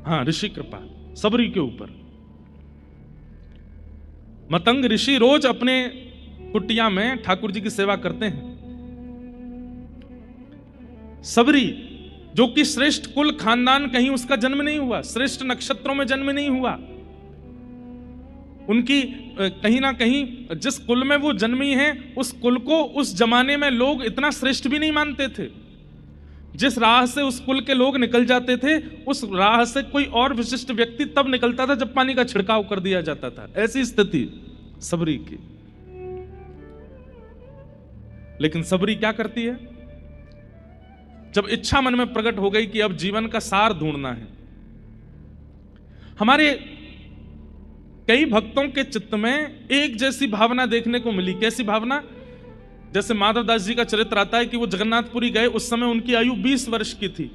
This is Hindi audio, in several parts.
हाँ, ऋषि कृपा सबरी के ऊपर। मतंग ऋषि रोज अपने कुटिया में ठाकुर जी की सेवा करते हैं। सबरी जो कि श्रेष्ठ कुल खानदान, कहीं उसका जन्म नहीं हुआ, श्रेष्ठ नक्षत्रों में जन्म नहीं हुआ, उनकी कहीं ना कहीं जिस कुल में वो जन्मी है उस कुल को उस जमाने में लोग इतना श्रेष्ठ भी नहीं मानते थे। जिस राह से उस कुल के लोग निकल जाते थे उस राह से कोई और विशिष्ट व्यक्ति तब निकलता था जब पानी का छिड़काव कर दिया जाता था। ऐसी स्थिति सबरी की। लेकिन सबरी क्या करती है, जब इच्छा मन में प्रकट हो गई कि अब जीवन का सार ढूंढना है। हमारे कई भक्तों के चित्त में एक जैसी भावना देखने को मिली। कैसी भावना? जैसे माधवदास जी का चरित्र आता है कि वो जगन्नाथपुरी गए, उस समय उनकी आयु 20 वर्ष की थी।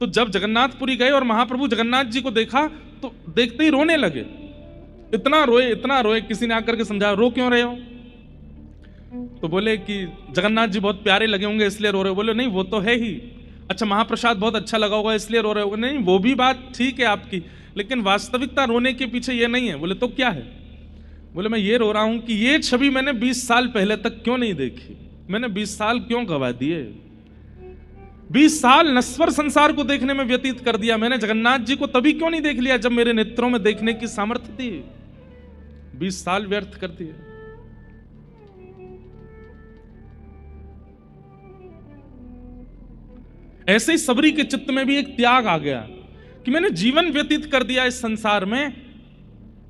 तो जब जगन्नाथपुरी गए और महाप्रभु जगन्नाथ जी को देखा तो देखते ही रोने लगे। इतना रोए, किसी ने आकर के समझाया रो क्यों रहे हो? तो बोले कि जगन्नाथ जी बहुत प्यारे लगे होंगे इसलिए रो रहे हो। बोले नहीं, वो तो है ही। अच्छा, महाप्रसाद बहुत अच्छा लगा होगा इसलिए रो रहे हो? नहीं, वो भी बात ठीक है आपकी, लेकिन वास्तविकता रोने के पीछे ये नहीं है। बोले तो क्या है? बोले मैं ये रो रहा हूं कि ये छवि मैंने 20 साल पहले तक क्यों नहीं देखी, मैंने 20 साल क्यों गवा दिए, 20 साल नश्वर संसार को देखने में व्यतीत कर दिया। मैंने जगन्नाथ जी को तभी क्यों नहीं देख लिया जब मेरे नेत्रों में देखने की सामर्थ्य थी। 20 साल व्यर्थ कर दिए। ऐसे ही सबरी के चित्त में भी एक त्याग आ गया कि मैंने जीवन व्यतीत कर दिया इस संसार में,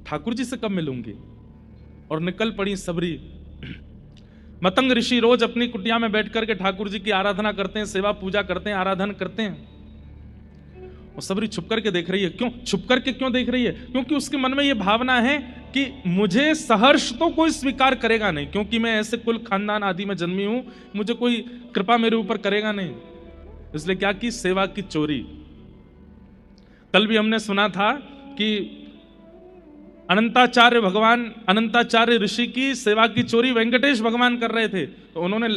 ठाकुर जी से कब मिलूंगी। और निकल पड़ी सबरी। मतंग ऋषि रोज अपनी कुटिया में बैठ करके ठाकुर जी की आराधना करते हैं, सेवा पूजा करते हैं, आराधन करते हैं। और सबरी छुप करके देख रही है। क्यों छुप करके क्यों देख रही है? क्योंकि उसके मन में यह भावना है कि मुझे सहर्ष तो कोई स्वीकार करेगा नहीं, क्योंकि मैं ऐसे कुल खानदान आदि में जन्मी हूं, मुझे कोई कृपा मेरे ऊपर करेगा नहीं। इसलिए क्या की? सेवा की चोरी। कल भी हमने सुना था कि अनंताचार्य ऋषि की सेवा की चोरी वेंकटेश भगवान कर रहे थे, तो उन्होंने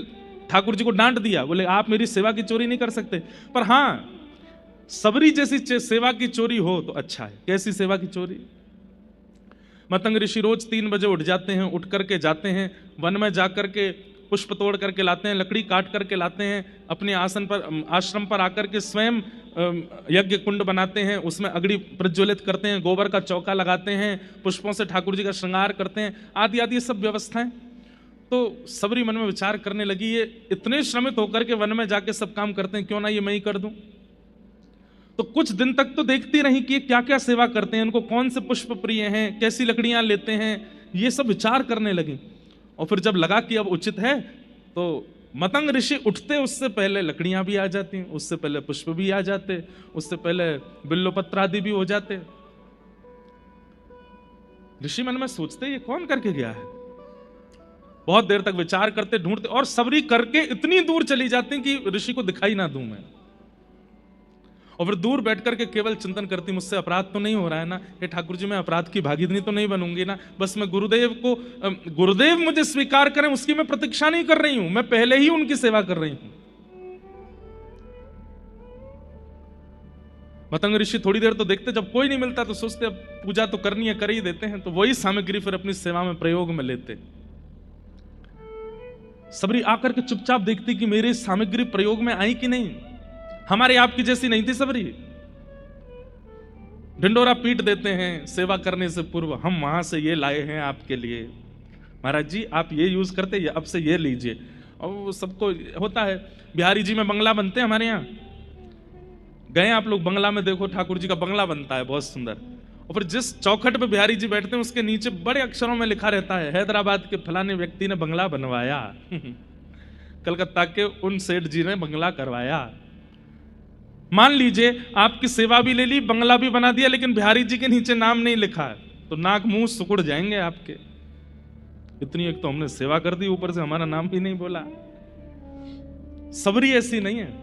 ठाकुर जी को डांट दिया। बोले आप मेरी सेवा की चोरी नहीं कर सकते। पर हां, सबरी जैसी सेवा की चोरी हो तो अच्छा है। कैसी सेवा की चोरी? मतंग ऋषि रोज 3 बजे उठ जाते हैं, उठ करके जाते हैं वन में, जाकर के पुष्प तोड़ करके लाते हैं, लकड़ी काट करके लाते हैं, अपने आश्रम पर आकर के स्वयं यज्ञ कुंड बनाते हैं, उसमें अग्नि प्रज्वलित करते हैं, गोबर का चौका लगाते हैं, पुष्पों से ठाकुर जी का श्रृंगार करते हैं, आदि आदि सब व्यवस्थाएं। तो सबरी मन में विचार करने लगी, ये इतने श्रमित होकर के वन में जाके सब काम करते हैं, क्यों ना ये मैं ही कर दूं। तो कुछ दिन तक तो देखती रही कि ये क्या क्या सेवा करते हैं, उनको कौन से पुष्प प्रिय हैं, कैसी लकड़ियां लेते हैं, ये सब विचार करने लगी। और फिर जब लगा कि अब उचित है, तो मतंग ऋषि उठते उससे पहले लकड़ियां भी आ जाती, उससे पहले पुष्प भी आ जाते, उससे पहले बिल्लोपत्र आदि भी हो जाते। ऋषि मन में सोचते ये कौन करके गया है। बहुत देर तक विचार करते, ढूंढते, और सबरी करके इतनी दूर चली जाती कि ऋषि को दिखाई ना दूं मैं। और फिर दूर बैठ करके केवल चिंतन करती, मुझसे अपराध तो नहीं हो रहा है ना, ये ठाकुर जी मैं अपराध की भागीदारी तो नहीं बनूंगी ना, बस मैं गुरुदेव मुझे स्वीकार करें उसकी मैं प्रतीक्षा नहीं कर रही हूं, मैं पहले ही उनकी सेवा कर रही हूं। मतंग ऋषि थोड़ी देर तो देखते, जब कोई नहीं मिलता तो सोचते अब पूजा तो करनी है, कर ही देते हैं। तो वही सामग्री फिर अपनी सेवा में प्रयोग में लेते। सबरी आकर के चुपचाप देखती कि मेरी सामग्री प्रयोग में आई कि नहीं। हमारे आपकी जैसी नहीं थी सबरी, ढिंडोरा पीट देते हैं सेवा करने से पूर्व, हम वहां से ये लाए हैं आपके लिए, महाराज जी आप ये यूज करते, अब से ये लीजिए। और वो सबको होता है। बिहारी जी में बंगला बनते हैं हमारे यहाँ, गए आप लोग बंगला में, देखो ठाकुर जी का बंगला बनता है बहुत सुंदर। और फिर जिस चौखट पे बिहारी जी बैठते हैं उसके नीचे बड़े अक्षरों में लिखा रहता है, हैदराबाद के फलाने व्यक्ति ने बंगला बनवाया, कलकत्ता के उन सेठ जी ने बंगला करवाया। मान लीजिए आपकी सेवा भी ले ली, बंगला भी बना दिया, लेकिन बिहारी जी के नीचे नाम नहीं लिखा है, तो नाक मुंह सुकुड़ जाएंगे आपके। इतनी एक तो हमने सेवा कर दी, ऊपर से हमारा नाम भी नहीं बोला। सबरी ऐसी नहीं है।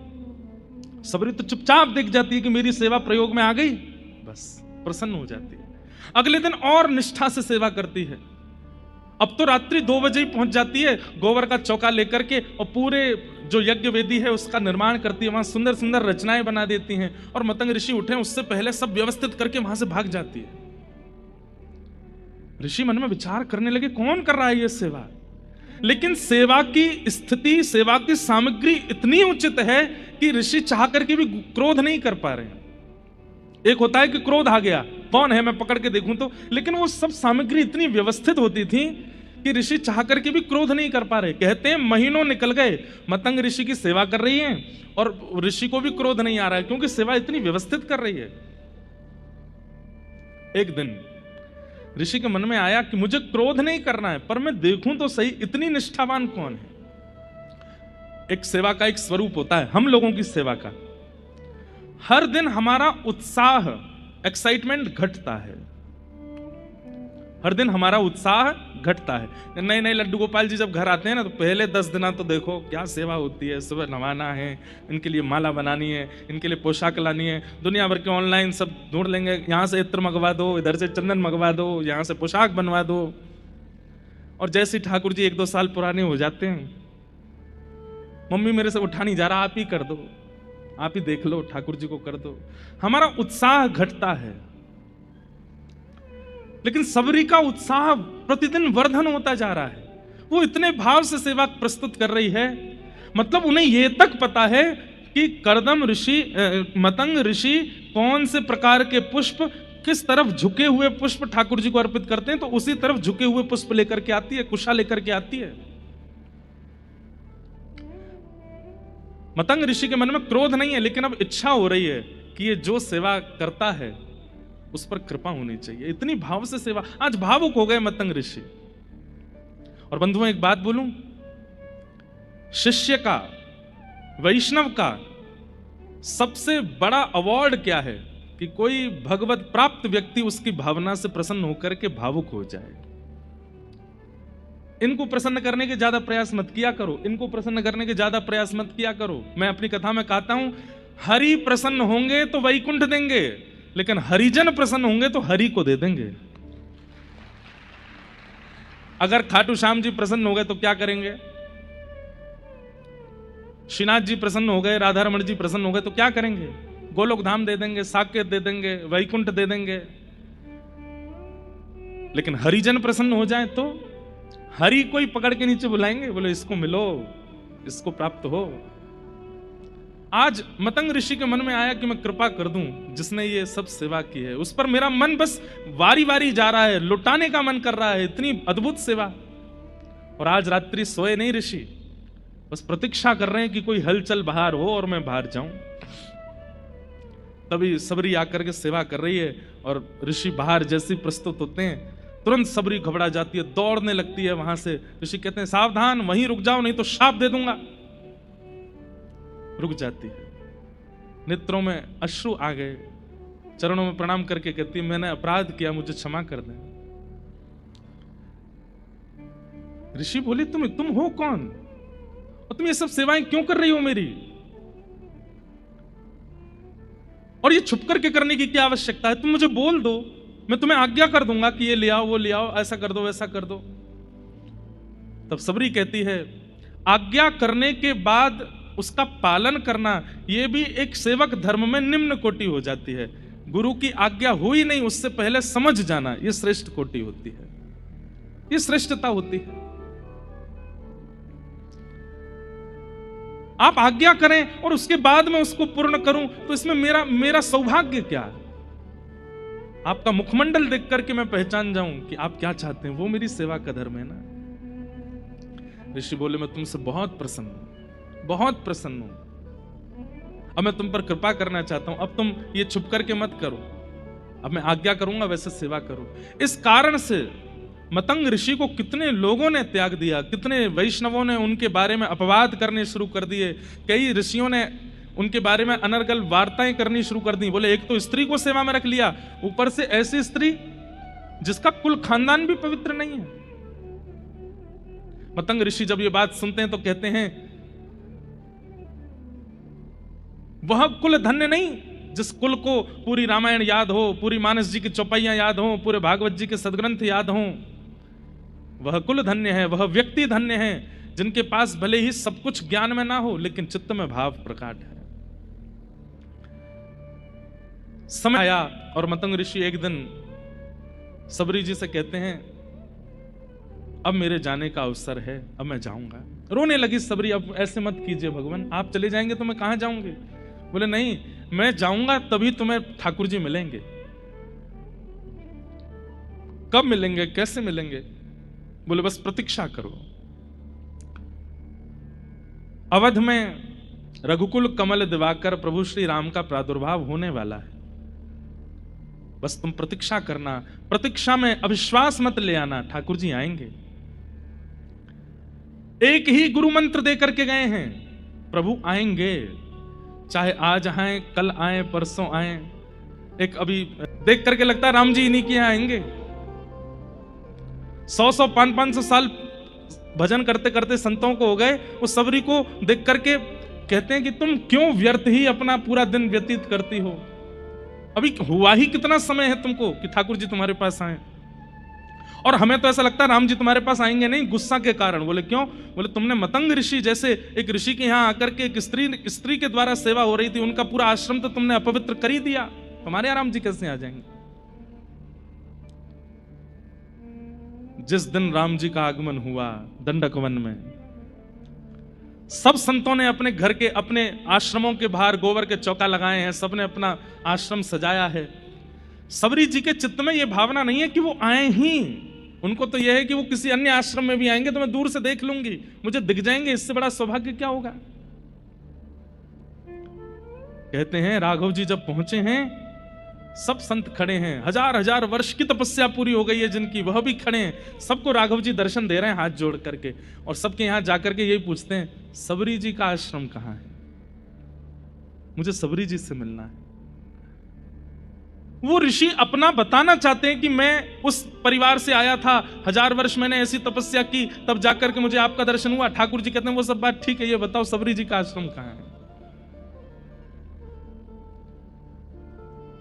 सबरी तो चुपचाप देख जाती है कि मेरी सेवा प्रयोग में आ गई, बस प्रसन्न हो जाती है। अगले दिन और निष्ठा से सेवा करती है। अब तो रात्रि 2 बजे ही पहुंच जाती है गोबर का चौका लेकर के, और पूरे जो यज्ञ वेदी है उसका निर्माण करती है, वहां सुंदर सुंदर रचनाएं बना देती हैं, और मतंग ऋषि उठे उससे पहले सब व्यवस्थित करके वहां से भाग जाती है। ऋषि मन में विचार करने लगे कौन कर रहा है ये सेवा, लेकिन सेवा की स्थिति, सेवा की सामग्री इतनी उचित है कि ऋषि चाह करके भी क्रोध नहीं कर पा रहे हैं। एक होता है कि क्रोध आ गया, कौन है मैं पकड़ के देखूं तो, लेकिन वो सब सामग्री इतनी व्यवस्थित होती थी कि ऋषि चाह करके भी क्रोध नहीं कर पा रहे। कहते हैं महीनों निकल गए, मतंग ऋषि की सेवा कर रही है और ऋषि को भी क्रोध नहीं आ रहा है, क्योंकि सेवा इतनी व्यवस्थित कर रही है। एक दिन ऋषि के मन में आया कि मुझे क्रोध नहीं करना है, पर मैं देखूं तो सही इतनी निष्ठावान कौन है। एक सेवा का एक स्वरूप होता है हम लोगों की सेवा का, हर दिन हमारा उत्साह, एक्साइटमेंट घटता है, हर दिन हमारा उत्साह घटता है। नए नए लड्डू गोपाल जी जब घर आते हैं ना, तो पहले 10 दिन तो देखो क्या सेवा होती है, सुबह नवाना है, इनके लिए माला बनानी है, इनके लिए पोशाक लानी है, दुनिया भर के ऑनलाइन सब ढूंढ लेंगे, यहाँ से इत्र मंगवा दो, इधर से चंदन मंगवा दो, यहाँ से पोशाक बनवा दो। और जैसे ठाकुर जी 1-2 साल पुराने हो जाते हैं, मम्मी मेरे से उठा नहीं जा रहा, आप ही कर दो, आप ही देख लो, ठाकुर जी को कर दो, हमारा उत्साह घटता है। लेकिन सबरी का उत्साह प्रतिदिन वर्धन होता जा रहा है, वो इतने भाव से सेवा प्रस्तुत कर रही है, मतलब उन्हें यह तक पता है कि कर्दम ऋषि, मतंग ऋषि कौन से प्रकार के पुष्प, किस तरफ झुके हुए पुष्प ठाकुर जी को अर्पित करते हैं, तो उसी तरफ झुके हुए पुष्प लेकर के आती है, कुशा लेकर के आती है। मतंग ऋषि के मन में क्रोध नहीं है, लेकिन अब इच्छा हो रही है कि ये जो सेवा करता है उस पर कृपा होनी चाहिए। इतनी भाव से सेवा, आज भावुक हो गए मतंग ऋषि। और बंधुओं एक बात बोलूं, शिष्य का, वैष्णव का सबसे बड़ा अवार्ड क्या है कि कोई भगवत प्राप्त व्यक्ति उसकी भावना से प्रसन्न होकर के भावुक हो जाए। इनको प्रसन्न करने के ज्यादा प्रयास मत किया करो, इनको प्रसन्न करने के ज्यादा प्रयास मत किया करो। मैं अपनी कथा में कहता हूं, हरि प्रसन्न होंगे तो वैकुंठ देंगे, लेकिन हरिजन प्रसन्न होंगे तो हरि को दे देंगे। अगर खाटू श्याम जी प्रसन्न हो गए तो क्या करेंगे, श्रीनाथ जी प्रसन्न हो गए, राधा रमण जी प्रसन्न हो गए तो क्या करेंगे, गोलोक धाम दे देंगे, साकेत दे देंगे, वैकुंठ दे देंगे। लेकिन हरिजन प्रसन्न हो जाए तो हरि कोई पकड़ के नीचे बुलाएंगे, बोले इसको मिलो, इसको प्राप्त हो। आज मतंग ऋषि के मन में आया कि मैं कृपा कर दूं, जिसने ये सब सेवा की है उस पर मेरा मन बस वारी वारी जा रहा है, लुटाने का मन कर रहा है, इतनी अद्भुत सेवा। और आज रात्रि सोए नहीं ऋषि, बस प्रतीक्षा कर रहे हैं कि कोई हलचल बाहर हो और मैं बाहर जाऊं। तभी सबरी आकर के सेवा कर रही है, और ऋषि बाहर जैसे प्रस्तुत होते हैं तुरंत सबरी घबरा जाती है, दौड़ने लगती है वहां से। ऋषि कहते हैं सावधान, वहीं रुक जाओ नहीं तो शाप दे दूंगा। रुक जाती है, नेत्रों में अश्रु आ गए, चरणों में प्रणाम करके कहती है मैंने अपराध किया, मुझे क्षमा कर दें। ऋषि बोले तुम हो कौन, और तुम ये सब सेवाएं क्यों कर रही हो मेरी, और ये छुप करके करने की क्या आवश्यकता है, तुम मुझे बोल दो, मैं तुम्हें आज्ञा कर दूंगा कि ये ले आओ, वो ले आओ, ऐसा कर दो, वैसा कर दो। तब सबरी कहती है आज्ञा करने के बाद उसका पालन करना, यह भी एक सेवक धर्म में निम्न कोटि हो जाती है। गुरु की आज्ञा हुई नहीं उससे पहले समझ जाना, यह श्रेष्ठ कोटि होती है, यह श्रेष्ठता होती है। आप आज्ञा करें और उसके बाद में उसको पूर्ण करूं, तो इसमें मेरा सौभाग्य क्या है। आपका मुखमंडल देख करके मैं पहचान जाऊं कि आप क्या चाहते हैं, वो मेरी सेवा का धर्म है ना। ऋषि बोले मैं तुमसे बहुत प्रसन्न हूं, बहुत प्रसन्न हूं, अब मैं तुम पर कृपा करना चाहता हूं, अब तुम ये छुप करके मत करो, अब मैं आज्ञा करूंगा वैसे सेवा करो। इस कारण से मतंग ऋषि को कितने लोगों ने त्याग दिया, कितने वैष्णवों ने उनके बारे में अपवाद करने शुरू कर दिए, कई ऋषियों ने उनके बारे में अनर्गल वार्ताएं करनी शुरू कर दी। बोले एक तो स्त्री को सेवा में रख लिया, ऊपर से ऐसी स्त्री जिसका कुल खानदान भी पवित्र नहीं है। मतंग ऋषि जब ये बात सुनते हैं तो कहते हैं वह कुल धन्य नहीं जिस कुल को पूरी रामायण याद हो, पूरी मानस जी की चौपाइयां याद हो, पूरे भागवत जी के सदग्रंथ याद हो, वह कुल धन्य है, वह व्यक्ति धन्य है जिनके पास भले ही सब कुछ ज्ञान में ना हो लेकिन चित्त में भाव प्रकट है। समय आया और मतंग ऋषि एक दिन सबरी जी से कहते हैं, अब मेरे जाने का अवसर है, अब मैं जाऊंगा। रोने लगी सबरी, अब ऐसे मत कीजिए भगवान, आप चले जाएंगे तो मैं कहां जाऊंगी। बोले नहीं, मैं जाऊंगा तभी तुम्हें ठाकुर जी मिलेंगे। कब मिलेंगे, कैसे मिलेंगे? बोले बस प्रतीक्षा करो। अवध में रघुकुल कमल दिवाकर प्रभु श्री राम का प्रादुर्भाव होने वाला है, बस तुम प्रतीक्षा करना। प्रतीक्षा में अविश्वास मत ले आना, ठाकुर जी आएंगे। एक ही गुरु मंत्र दे करके गए हैं, प्रभु आएंगे, चाहे आज आए, कल आए, परसों आए। एक अभी देख करके लगता है राम जी इन्हीं के आएंगे। 100 500 साल भजन करते करते संतों को हो गए, वो सबरी को देख करके कहते हैं कि तुम क्यों व्यर्थ ही अपना पूरा दिन व्यतीत करती हो, अभी हुआ ही कितना समय है तुमको कि ठाकुर जी तुम्हारे पास आए। और हमें तो ऐसा लगता है राम जी तुम्हारे पास आएंगे नहीं, गुस्सा के कारण। बोले क्यों? बोले तुमने मतंग ऋषि जैसे एक ऋषि के यहां आकर के एक स्त्री के द्वारा सेवा हो रही थी, उनका पूरा आश्रम तो तुमने अपवित्र कर ही दिया, तुम्हारे यहाँ राम जी कैसे आ जाएंगे? जिस दिन राम जी का आगमन हुआ दंडक वन में, सब संतों ने अपने घर के, अपने आश्रमों के बाहर गोबर के चौका लगाए हैं, सबने अपना आश्रम सजाया है। सबरी जी के चित्त में यह भावना नहीं है कि वो आए ही, उनको तो यह है कि वो किसी अन्य आश्रम में भी आएंगे तो मैं दूर से देख लूंगी, मुझे दिख जाएंगे, इससे बड़ा सौभाग्य क्या होगा। कहते हैं राघव जी जब पहुंचे हैं, सब संत खड़े हैं, हजार हजार वर्ष की तपस्या पूरी हो गई है जिनकी, वह भी खड़े हैं। सबको राघव जी दर्शन दे रहे हैं हाथ जोड़ करके, और सबके यहां जाकर के यही पूछते हैं, सबरी जी का आश्रम कहां है, मुझे सबरी जी से मिलना है। वो ऋषि अपना बताना चाहते हैं कि मैं उस परिवार से आया था, 1000 वर्ष मैंने ऐसी तपस्या की, तब जाकर के मुझे आपका दर्शन हुआ। ठाकुर जी कहते हैं वो सब बात ठीक है, ये बताओ सबरी जी का आश्रम कहां है,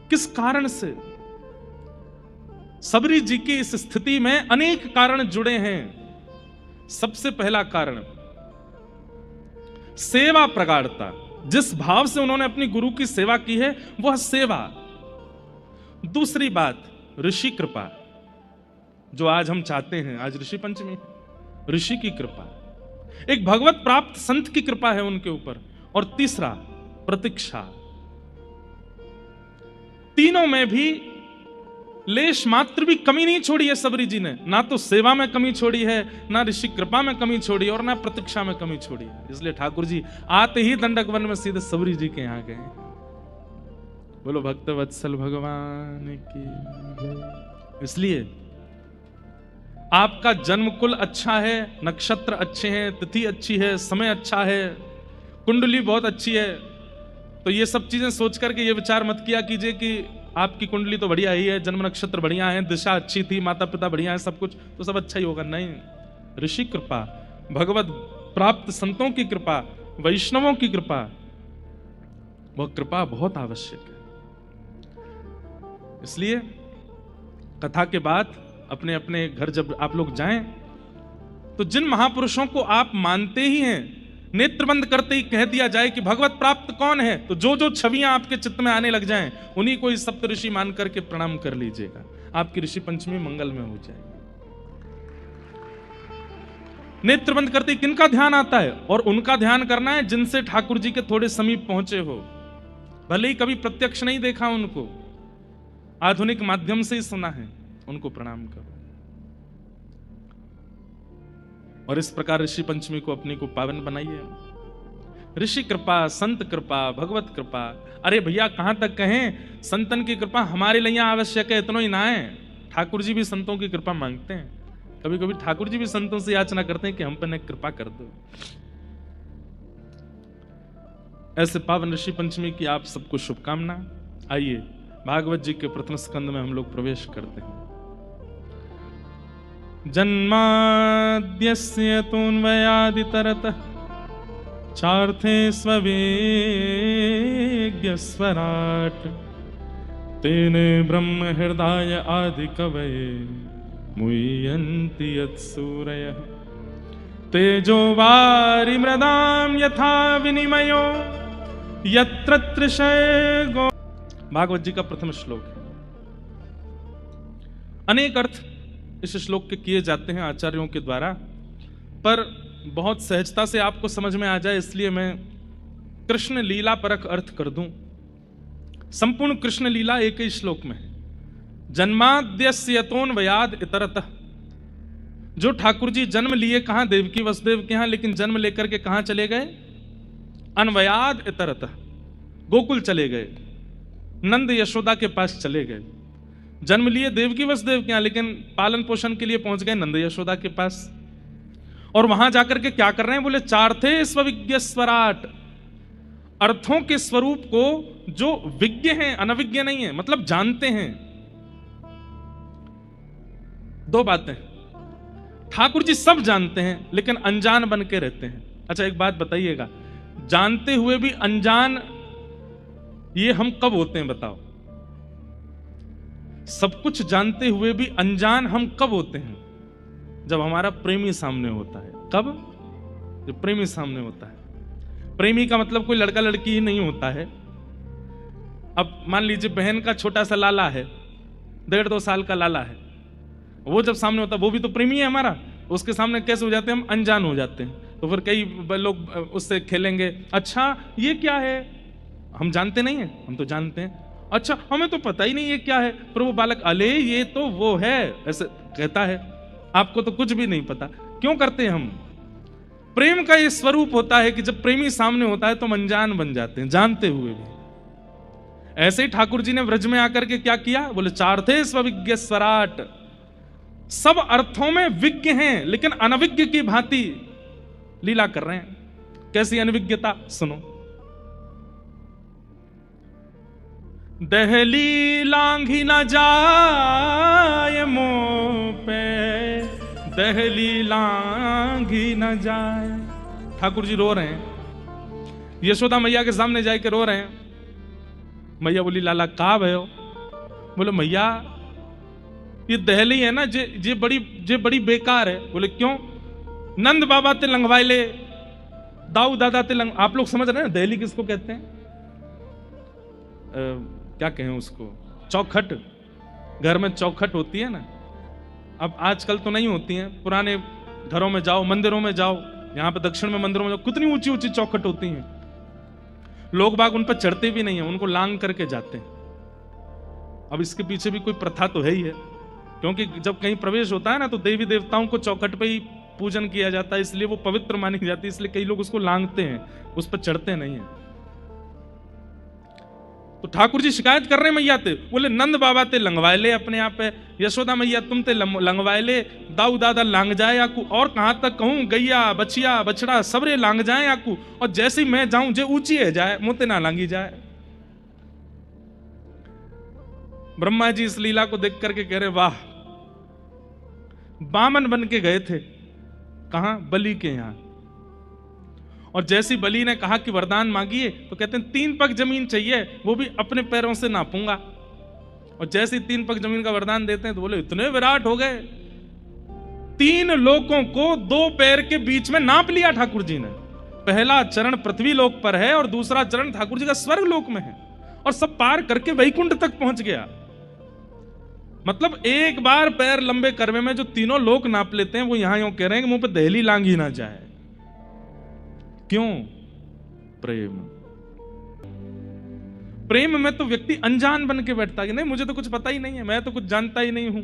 किस कारण से। सबरी जी की इस स्थिति में अनेक कारण जुड़े हैं। सबसे पहला कारण सेवा प्रगाढ़ता, जिस भाव से उन्होंने अपनी गुरु की सेवा की है वह सेवा। दूसरी बात ऋषि कृपा, जो आज हम चाहते हैं, आज ऋषि पंचमी, ऋषि की कृपा, एक भगवत प्राप्त संत की कृपा है उनके ऊपर। और तीसरा प्रतीक्षा। तीनों में भी लेश मात्र भी कमी नहीं छोड़ी है सबरी जी ने, ना तो सेवा में कमी छोड़ी है, ना ऋषि कृपा में कमी छोड़ी और ना प्रतीक्षा में कमी छोड़ी है। इसलिए ठाकुर जी आते ही दंडक वन में सीधे सबरी जी के यहां गए। बोलो भक्त वत्सल भगवान की। इसलिए आपका जन्म कुल अच्छा है, नक्षत्र अच्छे हैं, तिथि अच्छी है, समय अच्छा है, कुंडली बहुत अच्छी है, तो ये सब चीजें सोच करके ये विचार मत किया कीजिए कि आपकी कुंडली तो बढ़िया ही है, जन्म नक्षत्र बढ़िया है, दिशा अच्छी थी, माता पिता बढ़िया है, सब कुछ तो सब अच्छा ही होगा। नहीं, ऋषि कृपा, भगवत प्राप्त संतों की कृपा, वैष्णवों की कृपा, वह कृपा बहुत आवश्यक है। इसलिए कथा के बाद अपने अपने घर जब आप लोग जाएं तो जिन महापुरुषों को आप मानते ही हैं, नेत्र बंद करते ही कह दिया जाए कि भगवत प्राप्त कौन है, तो जो जो छवियां आपके चित्त में आने लग जाएं उन्हीं को इस सप्त ऋषि मान करके प्रणाम कर लीजिएगा, आपकी ऋषि पंचमी मंगल में हो जाएगी। नेत्र बंद करते ही किनका ध्यान आता है? और उनका ध्यान करना है जिनसे ठाकुर जी के थोड़े समीप पहुंचे हो, भले ही कभी प्रत्यक्ष नहीं देखा उनको, आधुनिक माध्यम से ही सुना है, उनको प्रणाम करो। और इस प्रकार ऋषि पंचमी को अपनी को पावन बनाइए। ऋषि कृपा, संत कृपा, भगवत कृपा, अरे भैया कहां तक कहें, संतन की कृपा हमारे लिए आवश्यक है, इतना ही ना है, ठाकुर जी भी संतों की कृपा मांगते हैं। कभी कभी ठाकुर जी भी संतों से याचना करते हैं कि हम पर कृपा कर दो। ऐसे पावन ऋषि पंचमी की आप सबको शुभकामना। आइए भागवत जी के प्रथम स्कंद में हम लोग प्रवेश करते हैं। जन्माद्यस्य तोन्वयादितरतः चार्थे स्ववेग्यस्वराट् तेने ब्रह्म हृदय आदि कवये मुह्यन्ति यत्सूरयः तेजो वारिमृदां यथा विनिमयो यत्र तृषैर्गो। भागवत जी का प्रथम श्लोक है। अनेक अर्थ इस श्लोक के किए जाते हैं आचार्यों के द्वारा, पर बहुत सहजता से आपको समझ में आ जाए इसलिए मैं कृष्ण लीला परक अर्थ कर दूं। संपूर्ण कृष्ण लीला एक ही श्लोक में है। जन्माद्यस्य यतोऽन्वयाद् इतरतः। जो ठाकुर जी जन्म लिए कहां? देवकी वसुदेव के यहां, लेकिन जन्म लेकर के कहां चले गए? अन्वयाद् इतरतः, गोकुल चले गए, नंद यशोदा के पास चले गए। जन्म लिए देवकी वसुदेव के यहां, लेकिन पालन पोषण के लिए पहुंच गए नंद यशोदा के पास। और वहां जाकर के क्या कर रहे हैं? बोले चार्थे स्वविज्ञ स्वराट। अर्थों के स्वरूप को जो विज्ञ हैं, अनविज्ञ नहीं है, मतलब जानते हैं। दो बातें, ठाकुर जी सब जानते हैं लेकिन अनजान बन के रहते हैं। अच्छा एक बात बताइएगा, जानते हुए भी अनजान ये हम कब होते हैं बताओ? सब कुछ जानते हुए भी अनजान हम कब होते हैं? जब हमारा प्रेमी सामने होता है। कब? जब प्रेमी सामने होता है। प्रेमी का मतलब कोई लड़का लड़की ही नहीं होता है। अब मान लीजिए बहन का छोटा सा लाला है, 1.5-2 साल का लाला है, वो जब सामने होता है वो भी तो प्रेमी है हमारा। उसके सामने कैसे हो जाते हैं? हम अनजान हो जाते हैं। तो फिर कई लोग उससे खेलेंगे, अच्छा ये क्या है? हम जानते नहीं है, हम तो जानते हैं। अच्छा हमें तो पता ही नहीं ये क्या है। पर वो बालक अले ये तो वो है ऐसे कहता है, आपको तो कुछ भी नहीं पता। क्यों करते हैं हम? प्रेम का ये स्वरूप होता है कि जब प्रेमी सामने होता है तो हम अनजान बन जाते हैं, जानते हुए भी। ऐसे ही ठाकुर जी ने व्रज में आकर के क्या किया? बोले चार्थे स्वविज्ञ स्वराट। सब अर्थों में विज्ञ हैं लेकिन अनविज्ञ की भांति लीला कर रहे हैं। कैसी अनविज्ञता? सुनो। दहली लांघी न जाए मुंह पे, दहली लांघी न जाए। ठाकुर जी रो रहे हैं, यशोदा मैया के सामने जाके रो रहे हैं। मैया बोली लाला का भयो? बोले मैया ये दहली है ना जे बड़ी बेकार है। बोले क्यों? नंद बाबा ते लंघवाए ले, दाऊ दादा ते लंग। आप लोग समझ रहे हैं दहली किसको कहते हैं? क्या कहें उसको? चौखट। घर में चौखट होती है ना, अब आजकल तो नहीं होती हैं। पुराने घरों में जाओ, मंदिरों में जाओ, यहां पे दक्षिण में मंदिरों में जाओ, कितनी ऊंची ऊंची चौखट होती हैं। लोग बाग उन पर चढ़ते भी नहीं है, उनको लांग करके जाते हैं। अब इसके पीछे भी कोई प्रथा तो है ही है, क्योंकि जब कहीं प्रवेश होता है ना तो देवी देवताओं को चौखट पे ही पूजन किया जाता है, इसलिए वो पवित्र मानी जाती है। इसलिए कई लोग उसको लांघते हैं, उस पर चढ़ते नहीं है। तो ठाकुर जी शिकायत कर रहे हैं मैया ते। बोले नंद बाबा ते लंघवाए ले अपने आप पे, यशोदा मैया तुम ते लंघवाए ले, दाऊ दादा लांग जाए आकू। और कहां तक कहूं, गैया बछिया बछड़ा सबरे लांग जाए आकू। और जैसे ही मैं जाऊं जे ऊंची है जाए, मुंह ना लांगी जाए। ब्रह्मा जी इस लीला को देख करके कह रहे वाह, बामन बन के गए थे कहां? बलि के यहां। और जैसी बलि ने कहा कि वरदान मांगिए तो कहते हैं 3 पग जमीन चाहिए, वो भी अपने पैरों से नापूंगा। और जैसे 3 पग जमीन का वरदान देते हैं तो बोले इतने विराट हो गए, 3 लोकों को 2 पैर के बीच में नाप लिया ठाकुर जी ने। पहला चरण पृथ्वी लोक पर है और दूसरा चरण ठाकुर जी का स्वर्ग लोक में है, और सब पार करके वैकुंठ तक पहुंच गया। मतलब एक बार पैर लंबे करने में जो 3 लोक नाप लेते हैं, वो यहां यूं कह रहे हैं कि मुंह पे दहली लांघी ना जाए। क्यों? प्रेम। प्रेम में तो व्यक्ति अनजान बन के बैठता है कि नहीं मुझे तो कुछ पता ही नहीं है, मैं तो कुछ जानता ही नहीं हूं।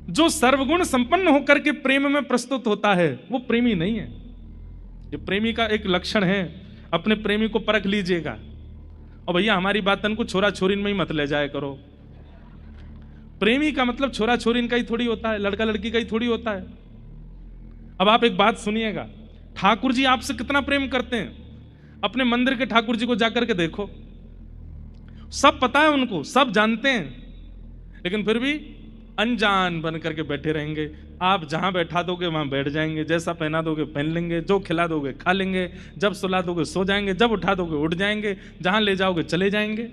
जो सर्वगुण संपन्न होकर के प्रेम में प्रस्तुत होता है वो प्रेमी नहीं है। ये प्रेमी का एक लक्षण है। अपने प्रेमी को परख लीजिएगा। और भैया हमारी बातन को छोरा छोरीन में ही मत ले जाया करो। प्रेमी का मतलब छोरा छोरीन का ही थोड़ी होता है, लड़का लड़की का ही थोड़ी होता है। अब आप एक बात सुनिएगा, ठाकुर जी आपसे कितना प्रेम करते हैं। अपने मंदिर के ठाकुर जी को जाकर के देखो, सब पता है उनको, सब जानते हैं, लेकिन फिर भी अनजान बन करके बैठे रहेंगे। आप जहां बैठा दोगे वहां बैठ जाएंगे, जैसा पहना दोगे पहन लेंगे, जो खिला दोगे खा लेंगे, जब सुला दोगे सो जाएंगे, जब उठा दोगे उठ जाएंगे, जहां ले जाओगे चले जाएंगे।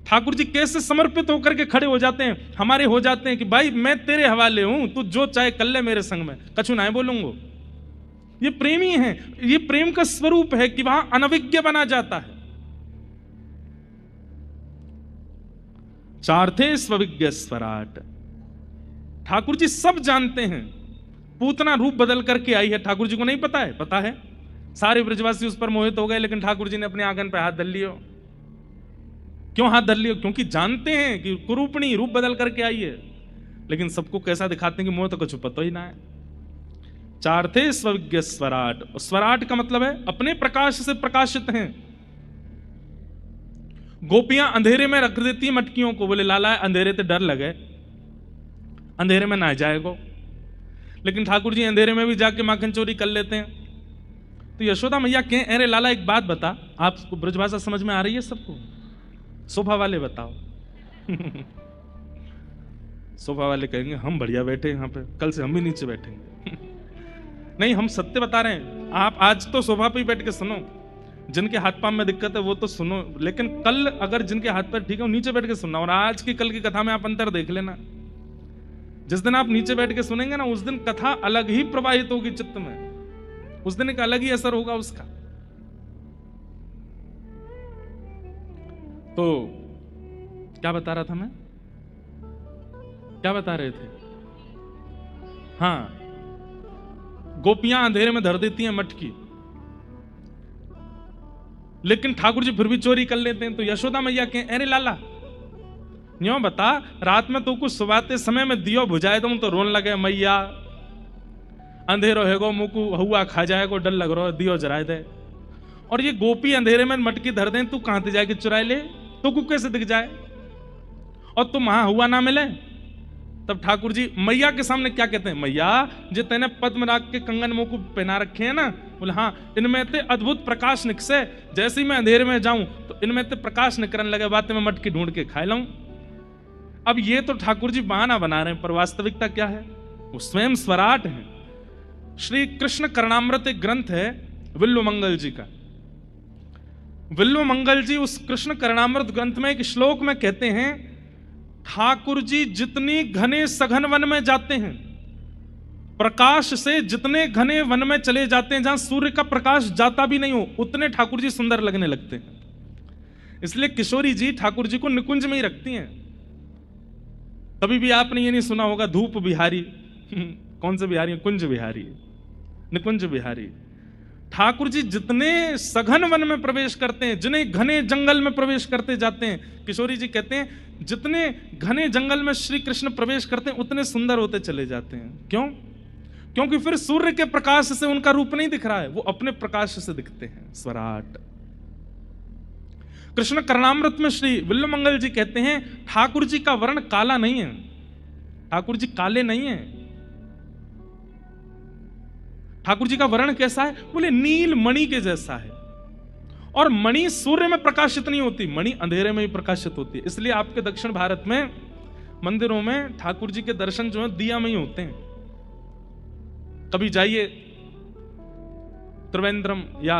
ठाकुर जी कैसे समर्पित होकर के खड़े हो जाते हैं, हमारे हो जाते हैं कि भाई मैं तेरे हवाले हूं, तू जो चाहे कर ले मेरे संग में, कछु ना बोलूंगा। ये प्रेमी है, ये प्रेम का स्वरूप है कि वहां अनविज्ञ बना जाता है। चार्थे स्वविज्ञ स्वराट, ठाकुर जी सब जानते हैं। पूतना रूप बदल करके आई है, ठाकुर जी को नहीं पता है? पता है। सारे ब्रजवासी उस पर मोहित हो गए, लेकिन ठाकुर जी ने अपने आंगन पे हाथ धर लियो। क्यों हाथ धर लियो? क्योंकि जानते हैं कि कुरूपणी रूप बदल करके आई है, लेकिन सबको कैसा दिखाते हैं कि मोह तो कुछ पता ही ना है। चार्थे स्वविज्ञ स्वराट, स्वराट का मतलब है अपने प्रकाश से प्रकाशित हैं। गोपियां अंधेरे में रख देती है मटकियों को, बोले लाला अंधेरे से डर लगे, अंधेरे में ना जाएगो। लेकिन ठाकुर जी अंधेरे में भी जाके माखन चोरी कर लेते हैं। तो यशोदा मैया कहें, अरे लाला एक बात बता, आपको ब्रजभाषा समझ में आ रही है सबको? सोफा वाले बताओ। सोफा वाले कहेंगे हम बढ़िया बैठे यहाँ पे, कल से हम भी नीचे बैठेंगे। नहीं, हम सत्य बता रहे हैं। आप आज तो सोफा पे ही बैठ के सुनो, जिनके हाथ पांव में दिक्कत है वो तो सुनो, लेकिन कल अगर जिनके हाथ पैर ठीक है नीचे बैठ के सुनना। और आज की कल की कथा में आप अंतर देख लेना। जिस दिन आप नीचे बैठ के सुनेंगे ना, उस दिन कथा अलग ही प्रवाहित होगी चित्त में, उस दिन एक अलग ही असर होगा उसका। तो क्या बता रहा था मैं, क्या बता रहे थे? हाँ, गोपियां अंधेरे में धर देती हैं मटकी, लेकिन ठाकुर जी फिर भी चोरी कर लेते हैं। तो यशोदा मैया कहें, अरे लाला न्यों बता, रात में तो कुछ सुबाते समय में दियो बुझाए दूं तो रोन लगे मैया, अंधेरो हैगो मुकु हुआ खा जाएगो, डर लग रहा है, दियो जराए दे। और ये गोपी अंधेरे में मटकी धर दें, तू कहां से जाके चुराए ले, तो को कैसे दिख जाए, और तुम वहां हुआ ना मिले। तब ठाकुर जी मैया के सामने क्या कहते हैं, मैया जो तेने पद्म राग के कंगन मुंह को पहना रखे हैं ना, बोले हाँ, इनमें ते अद्भुत प्रकाश निकसे, जैसे ही मैं अंधेरे में जाऊं तो इनमें ते प्रकाश निकलने लगे, बातें में मटकी ढूंढ के खा लाऊं। अब ये तो ठाकुर जी बहाना बना रहे हैं, पर वास्तविकता क्या है? वो स्वयं स्वराट है। श्री कृष्ण करणामृत एक ग्रंथ है विल्व मंगल जी का। विल्व मंगल जी उस कृष्ण करणामृत ग्रंथ में एक श्लोक में कहते हैं, ठाकुर जी जितनी घने सघन वन में जाते हैं, प्रकाश से जितने घने वन में चले जाते हैं, जहां सूर्य का प्रकाश जाता भी नहीं हो, उतने ठाकुर जी सुंदर लगने लगते हैं। इसलिए किशोरी जी ठाकुर जी को निकुंज में ही रखती हैं। कभी भी आपने ये नहीं सुना होगा धूप बिहारी। कौन से बिहारी? कुंज बिहारी, निकुंज बिहारी। ठाकुर जी जितने सघन वन में प्रवेश करते हैं, जितने घने जंगल में प्रवेश करते जाते हैं, किशोरी जी कहते हैं जितने घने जंगल में श्री कृष्ण प्रवेश करते हैं उतने सुंदर होते चले जाते हैं। क्यों? क्योंकि फिर सूर्य के प्रकाश से उनका रूप नहीं दिख रहा है, वो अपने प्रकाश से दिखते हैं। स्वराट। कृष्ण करणामृत में श्री विल्व मंगल जी कहते हैं, ठाकुर जी का वर्ण काला नहीं है, ठाकुर जी काले नहीं है। ठाकुर जी का वर्ण कैसा है? बोले नील मणि के जैसा है। और मणि सूर्य में प्रकाशित नहीं होती, मणि अंधेरे में ही प्रकाशित होती है। इसलिए आपके दक्षिण भारत में मंदिरों में ठाकुर जी के दर्शन जो है दिया में ही होते हैं। कभी जाइए त्रिवेंद्रम या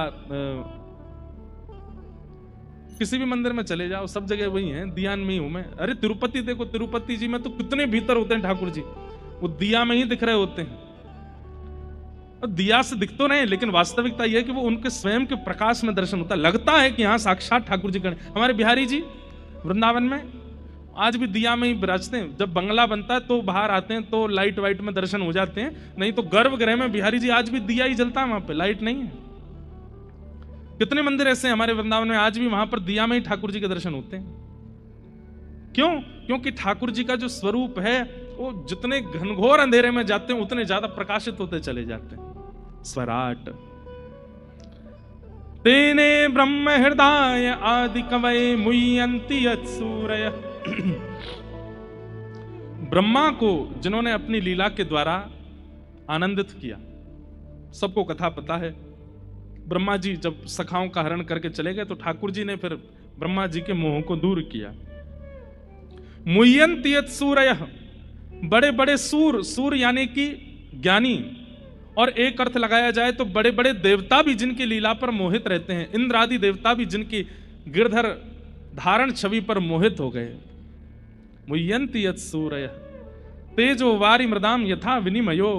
किसी भी मंदिर में चले जाओ, सब जगह वही है, दिया में ही हूं मैं। अरे तिरुपति देखो, तिरुपति जी में तो कितने भीतर होते हैं ठाकुर जी, वो दिया में ही दिख रहे होते हैं। दिया से दिख तो नहीं, लेकिन वास्तविकता यह है कि वो उनके स्वयं के प्रकाश में दर्शन होता है। लगता है कि यहाँ साक्षात ठाकुर जी खड़े। हमारे बिहारी जी वृंदावन में आज भी दिया में ही विराजते हैं। जब बंगला बनता है तो बाहर आते हैं तो लाइट वाइट में दर्शन हो जाते हैं, नहीं तो गर्भगृह में बिहारी जी आज भी दिया ही जलता है, वहां पे लाइट नहीं है। कितने मंदिर ऐसे हैं हमारे वृंदावन में, आज भी वहां पर दिया में ही ठाकुर जी के दर्शन होते हैं। क्यों? क्योंकि ठाकुर जी का जो स्वरूप है वो जितने घनघोर अंधेरे में जाते हैं उतने ज्यादा प्रकाशित होते चले जाते हैं। स्वराट। तेने ब्रह्म हृदय आदि कवये मुह्यन्ति यत्सूरय। ब्रह्मा को जिन्होंने अपनी लीला के द्वारा आनंदित किया, सबको कथा पता है। ब्रह्मा जी जब सखाओं का हरण करके चले गए तो ठाकुर जी ने फिर ब्रह्मा जी के मोह को दूर किया। मुह्यन्ति यत्सूरय, बड़े बड़े सूर, सूर यानी कि ज्ञानी, और एक अर्थ लगाया जाए तो बड़े बड़े देवता भी जिनकी लीला पर मोहित रहते हैं, इंद्र आदि देवता भी जिनकी गिरधर धारण छवि पर मोहित हो गए। मुह्यन्ति यत् सूरयः तेजो वारि मृदाम यथा विनिमयो,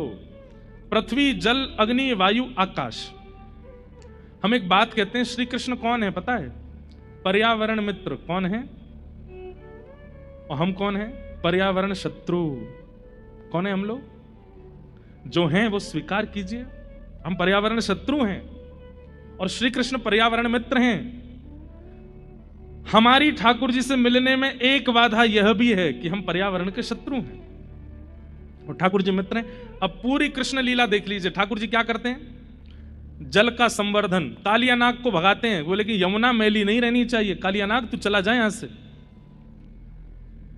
पृथ्वी जल अग्नि वायु आकाश। हम एक बात कहते हैं, श्री कृष्ण कौन है पता है? पर्यावरण मित्र। कौन है? और हम कौन है? पर्यावरण शत्रु। कौन है हम लोग? जो हैं वो स्वीकार कीजिए, हम पर्यावरण शत्रु हैं और श्री कृष्ण पर्यावरण मित्र हैं। हमारी ठाकुर जी से मिलने में एक बाधा यह भी है कि हम पर्यावरण के शत्रु हैं और ठाकुर जी मित्र हैं। अब पूरी कृष्ण लीला देख लीजिए, ठाकुर जी क्या करते हैं? जल का संवर्धन, कालिया नाग को भगाते हैं, बोले कि यमुना मैली नहीं रहनी चाहिए, कालिया नाग तू चला जाए यहां से।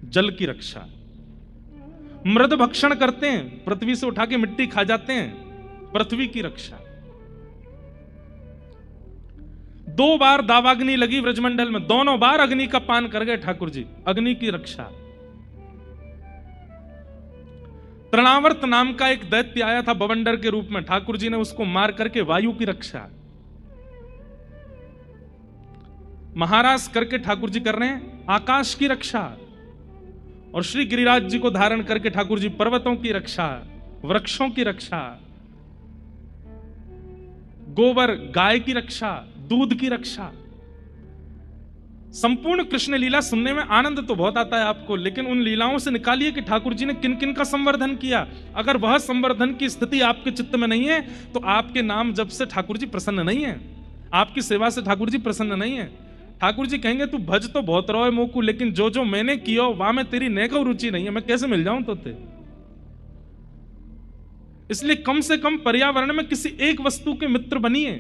जल की रक्षा। मृद भक्षण करते हैं, पृथ्वी से उठा के मिट्टी खा जाते हैं, पृथ्वी की रक्षा। 2 बार दावाग्नि लगी व्रजमंडल में, दोनों बार अग्नि का पान कर गए ठाकुर जी, अग्नि की रक्षा। तृणावर्त नाम का एक दैत्य आया था बवंडर के रूप में, ठाकुर जी ने उसको मार करके वायु की रक्षा। महाराज करके ठाकुर जी कर रहे हैं आकाश की रक्षा, और श्री गिरिराज जी को धारण करके ठाकुर जी पर्वतों की रक्षा, वृक्षों की रक्षा, गोबर गाय की रक्षा, दूध की रक्षा। संपूर्ण कृष्ण लीला सुनने में आनंद तो बहुत आता है आपको, लेकिन उन लीलाओं से निकालिए कि ठाकुर जी ने किन किन का संवर्धन किया। अगर वह संवर्धन की स्थिति आपके चित्त में नहीं है तो आपके नाम जप से ठाकुर जी प्रसन्न नहीं है, आपकी सेवा से ठाकुर जी प्रसन्न नहीं है। ठाकुर जी कहेंगे तू भज तो बहुत रोए मोकू, लेकिन जो जो मैंने किया वहां में तेरी नेको रुचि नहीं है, मैं कैसे मिल जाऊं तो ते। इसलिए कम से कम पर्यावरण में किसी एक वस्तु के मित्र बनिए।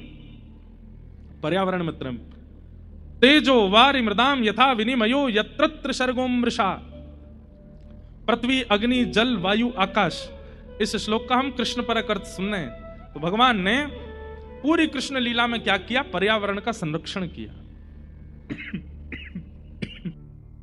पर्यावरण मित्र। तेजो वारि मृदाम यथा विनिमयो यत्र सर्गो मृषा, पृथ्वी अग्नि जल वायु आकाश। इस श्लोक का हम कृष्ण परक अर्थ सुन रहे हैं। तो भगवान ने पूरी कृष्ण लीला में क्या किया? पर्यावरण का संरक्षण किया।